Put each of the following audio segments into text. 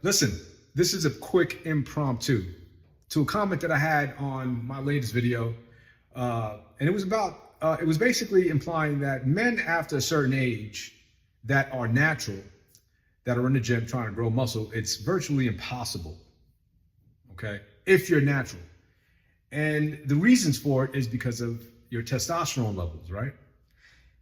Listen, this is a quick impromptu to a comment that I had on my latest video. And it was basically implying that men after a certain age that are natural, that are in the gym trying to grow muscle, it's virtually impossible, okay, if you're natural. And the reasons for it is because of your testosterone levels, right?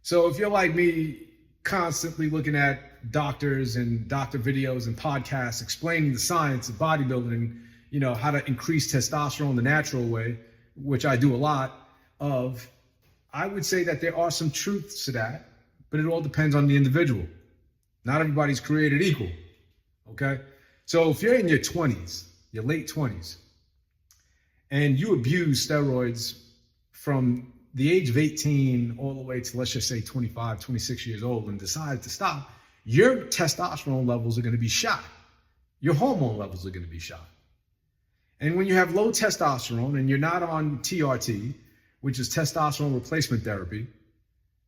So if you're like me, constantly looking at doctors and doctor videos and podcasts explaining the science of bodybuilding, you know, how to increase testosterone the natural way, which I do a lot of, I would say that there are some truths to that, but it all depends on the individual. Not everybody's created equal, okay? So if you're in your 20s, your late 20s, and you abuse steroids from the age of 18 all the way to, let's just say, 25, 26 years old, and decide to stop, your testosterone levels are going to be shot. Your hormone levels are going to be shot. And when you have low testosterone and you're not on TRT, which is testosterone replacement therapy,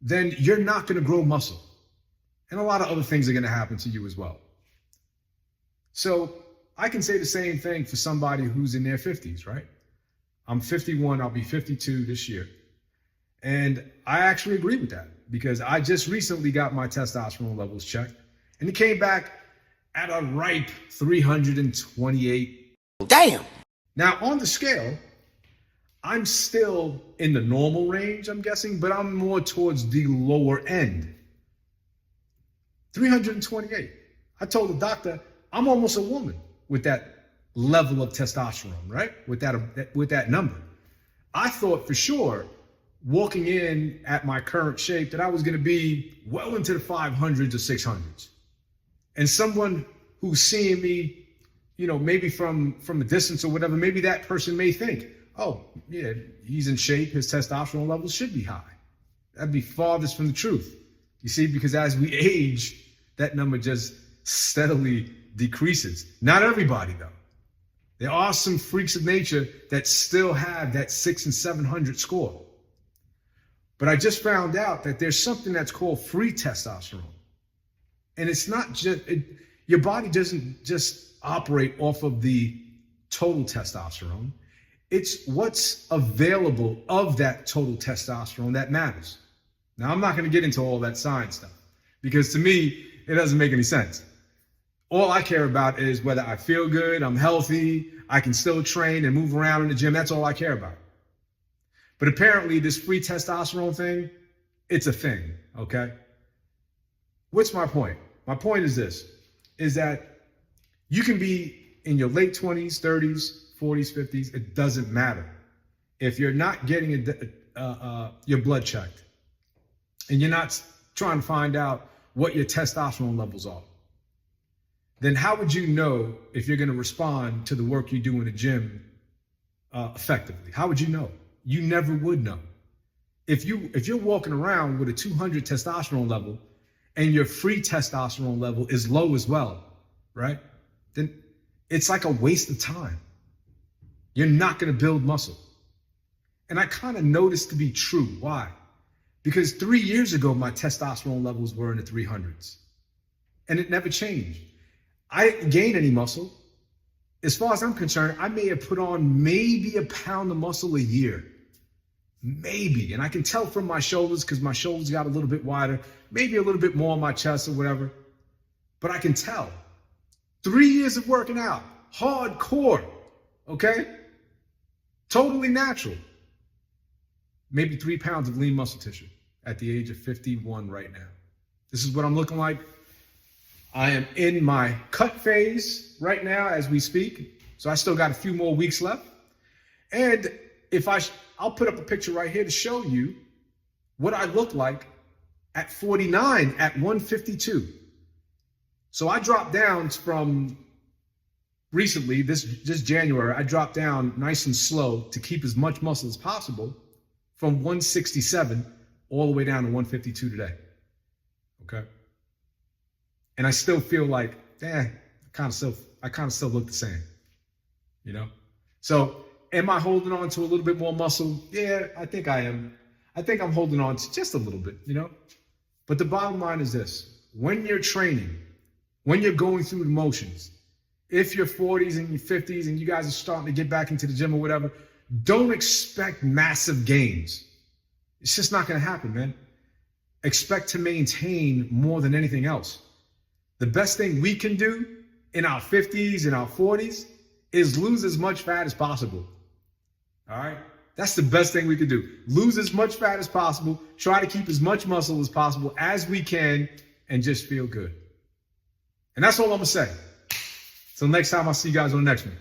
then you're not going to grow muscle. And a lot of other things are going to happen to you as well. So I can say the same thing for somebody who's in their 50s, right? I'm 51, I'll be 52 this year. And I actually agree with that because I just recently got my testosterone levels checked and it came back at a ripe 328. Damn. Now on the scale, I'm still in the normal range, I'm guessing, but I'm more towards the lower end. 328. I told the doctor, I'm almost a woman with that level of testosterone, right? With that number. I thought for sure, walking in at my current shape, that I was going to be well into the 500s or 600s. And someone who's seeing me, you know, maybe from a distance or whatever, maybe that person may think, oh, yeah, he's in shape. His testosterone levels should be high. That'd be farthest from the truth. You see, because as we age, that number just steadily decreases. Not everybody, though. There are some freaks of nature that still have that 600 and 700 score. But I just found out that there's something that's called free testosterone. And it's not just, your body doesn't just operate off of the total testosterone. It's what's available of that total testosterone that matters. Now, I'm not going to get into all that science stuff because to me, it doesn't make any sense. All I care about is whether I feel good, I'm healthy, I can still train and move around in the gym. That's all I care about. But apparently this free testosterone thing, it's a thing, okay? What's my point? My point is this, is that you can be in your late 20s, 30s, 40s, 50s, it doesn't matter. If you're not getting your blood checked and you're not trying to find out what your testosterone levels are, then how would you know if you're going to respond to the work you do in the gym effectively? How would you know? You never would know. If you're walking around with a 200 testosterone level and your free testosterone level is low as well, right? Then it's like a waste of time. You're not going to build muscle. And I kind of know this to be true. Why? Because 3 years ago, my testosterone levels were in the 300s and it never changed. I didn't gain any muscle. As far as I'm concerned, I may have put on maybe a pound of muscle a year. Maybe. And I can tell from my shoulders because my shoulders got a little bit wider, maybe a little bit more on my chest or whatever. But I can tell. 3 years of working out, hardcore, okay? Totally natural. Maybe 3 pounds of lean muscle tissue at the age of 51 right now. This is what I'm looking like. I am in my cut phase right now as we speak. So I still got a few more weeks left. And if I'll put up a picture right here to show you what I look like at 49 at 152. So I dropped down from recently, this January, I dropped down nice and slow to keep as much muscle as possible from 167 all the way down to 152 today. Okay. And I still feel like, I kind of still look the same, you know? So am I holding on to a little bit more muscle? Yeah, I think I am. I think I'm holding on to just a little bit, you know? But the bottom line is this: when you're training, when you're going through the motions, if you're 40s and your 50s and you guys are starting to get back into the gym or whatever, don't expect massive gains. It's just not going to happen, man. Expect to maintain more than anything else. The best thing we can do in our 50s and our 40s is lose as much fat as possible. All right? That's the best thing we can do. Lose as much fat as possible. Try to keep as much muscle as possible as we can and just feel good. And that's all I'm going to say. Till next time, I'll see you guys on the next one.